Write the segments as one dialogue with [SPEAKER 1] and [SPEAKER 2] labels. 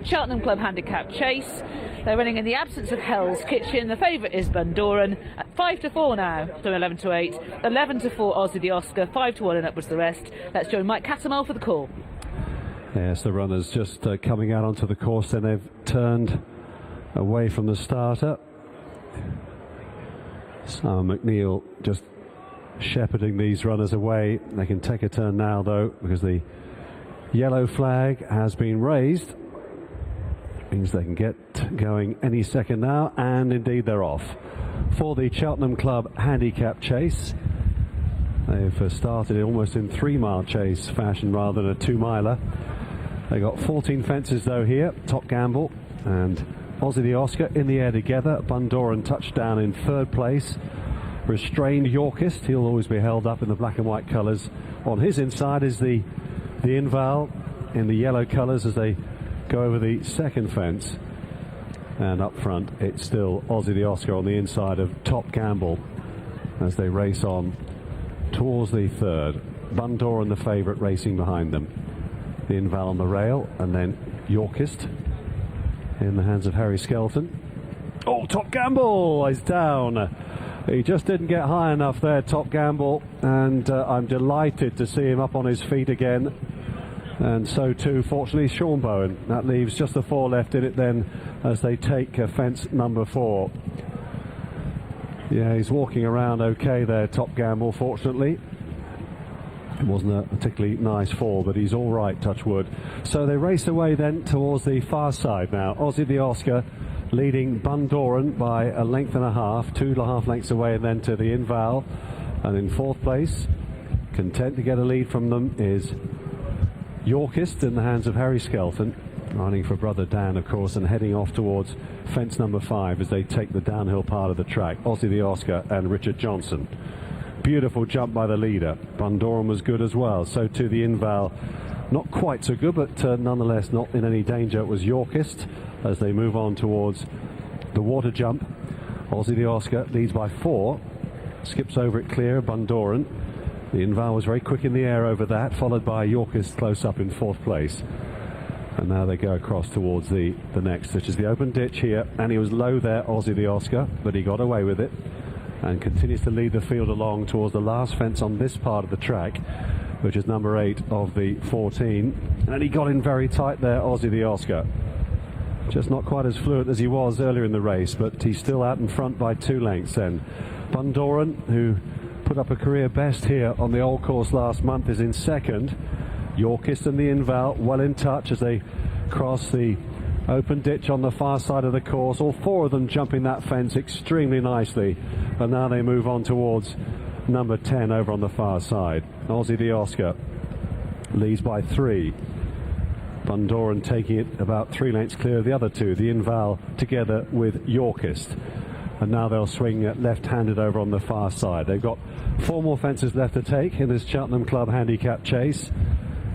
[SPEAKER 1] Cheltenham Club Handicap Chase. They're running in the absence of Hell's Kitchen. The favourite is Bundoran at 5-4 now, from 11-8. 11-4 Aussie the Oscar, 5-1 and upwards the rest. Let's join Mike Cattermole for the call.
[SPEAKER 2] Yes, the runners just coming out onto the course, then they've turned away from the starter. Simon McNeil just shepherding these runners away. They can take a turn now though, because the yellow flag has been raised. Means they can get going any second now, and indeed they're off for the Cheltenham Club Handicap Chase. They've started almost in 3-mile chase fashion rather than a 2-miler. They got 14 fences though here. Top Gamble and Aussie the Oscar in the air together. Bundoran touchdown in 3rd place. Restrained Yorkist, he'll always be held up in the black and white colours. On his inside is the Inval in the yellow colours as they go over the 2nd fence. And up front it's still Aussie the Oscar on the inside of Top Gamble as they race on towards the 3rd. Bundoran the favourite racing behind them. The Inval on the rail, and then Yorkist in the hands of Harry Skelton. Oh, Top Gamble is down. He just didn't get high enough there, Top Gamble, and I'm delighted to see him up on his feet again. And so too, fortunately, Sean Bowen. That leaves just the 4 left in it then as they take fence number 4. Yeah, he's walking around okay there, Top Gamble, fortunately. It wasn't a particularly nice fall, but he's all right, touch wood. So they race away then towards the far side now. Aussie the Oscar leading Bundoran by a length and a half, 2.5 lengths away, and then to the Inval. And in 4th place, content to get a lead from them, is Yorkist in the hands of Harry Skelton, running for brother Dan, of course, and heading off towards fence number 5 as they take the downhill part of the track. Aussie the Oscar and Richard Johnson. Beautiful jump by the leader. Bundoran was good as well, so too the Inval. Not quite so good, but nonetheless not in any danger. It was Yorkist as they move on towards the water jump. Aussie the Oscar leads by 4, skips over it clear, Bundoran. The Inval was very quick in the air over that, followed by Yorkist close up in 4th place. And now they go across towards the next, which is the open ditch here, and he was low there, Aussie the Oscar, but he got away with it and continues to lead the field along towards the last fence on this part of the track, which is number 8 of the 14. And he got in very tight there, Aussie the Oscar. Just not quite as fluent as he was earlier in the race, but he's still out in front by 2 lengths then. Bundoran, who put up a career best here on the old course last month, is in 2nd. Yorkist and the Inval well in touch as they cross the open ditch on the far side of the course. All 4 of them jumping that fence extremely nicely. And now they move on towards number 10 over on the far side. Aussie the Oscar leads by 3. Bundoran taking it about 3 lengths clear of the other 2, the Inval together with Yorkist. And now they'll swing left-handed over on the far side. They've got 4 more fences left to take in this Cheltenham Club Handicap Chase.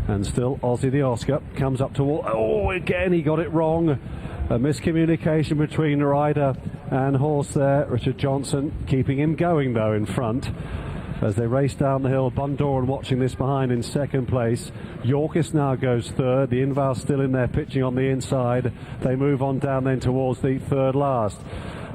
[SPEAKER 2] And still Aussie the Oscar comes up toward... Oh, again he got it wrong. A miscommunication between rider and horse there. Richard Johnson keeping him going though in front as they race down the hill. Bundoran watching this behind in 2nd place. Yorkist now goes 3rd. The Inval still in there pitching on the inside. They move on down then towards the 3rd last.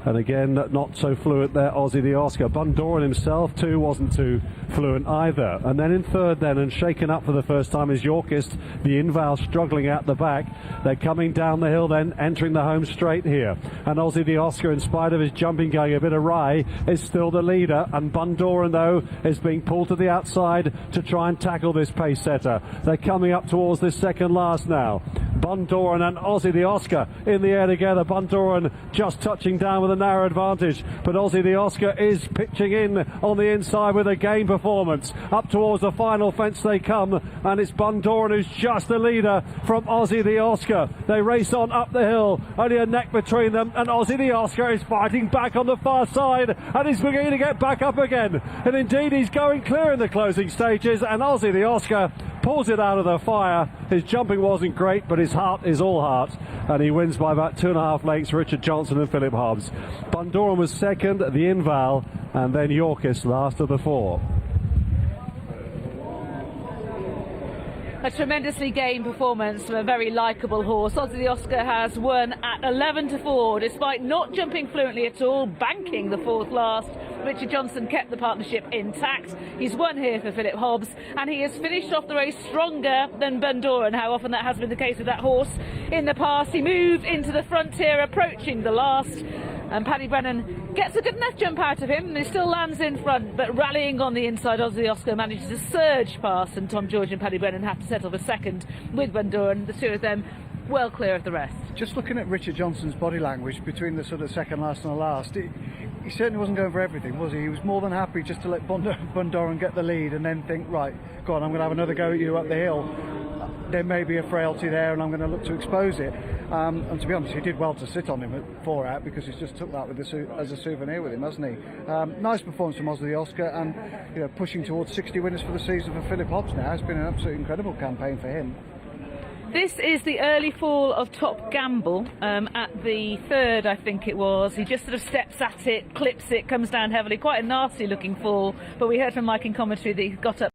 [SPEAKER 2] And again, not so fluent there, Aussie the Oscar. Bundoran himself too wasn't too fluent either. And then in 3rd then, and shaken up for the first time, is Yorkist. The Inval struggling out the back. They're coming down the hill then, entering the home straight here. And Aussie the Oscar, in spite of his jumping going a bit awry, is still the leader. And Bundoran, though, is being pulled to the outside to try and tackle this pace setter. They're coming up towards this 2nd last now. Bundoran and Aussie the Oscar in the air together. Bundoran just touching down with a narrow advantage, but Aussie the Oscar is pitching in on the inside with a game performance. Up towards the final fence they come, and it's Bundoran who's just the leader from Aussie the Oscar. They race on up the hill, only a neck between them, and Aussie the Oscar is fighting back on the far side, and he's beginning to get back up again. And indeed he's going clear in the closing stages, and Aussie the Oscar pulls it out of the fire. His jumping wasn't great, but his heart is all heart, and he wins by about 2.5 lengths. Richard Johnson and Philip Hobbs. Bundoran was 2nd, the Inval, and then Yorkist last of the 4.
[SPEAKER 1] A tremendously game performance from a very likeable horse. Ozzy the Oscar has won at 11-4, despite not jumping fluently at all, banking the fourth last. Richard Johnson kept the partnership intact. He's won here for Philip Hobbs, and he has finished off the race stronger than Bundoran. How often that has been the case with that horse in the past. He moved into the frontier, approaching the last, and Paddy Brennan gets a good enough jump out of him, and he still lands in front, but rallying on the inside, Ozzy the Oscar manages to surge past, and Tom George and Paddy Brennan have to settle for second with Bundoran, the two of them well clear of the rest.
[SPEAKER 3] Just looking at Richard Johnson's body language between the sort of second last and the last, he certainly wasn't going for everything, was he? He was more than happy just to let Bundoran get the lead and then think, right, go on, I'm going to have another go at you up the hill. There may be a frailty there and I'm going to look to expose it. And to be honest, he did well to sit on him at 4 out, because he's just took that with as a souvenir with him, hasn't he? Nice performance from Ozzy the Oscar, and pushing towards 60 winners for the season for Philip Hobbs now. It's been an absolutely incredible campaign for him.
[SPEAKER 1] This is the early fall of Top Gamble at the third, I think it was. He just sort of steps at it, clips it, comes down heavily. Quite a nasty looking fall, but we heard from Mike in commentary that he got up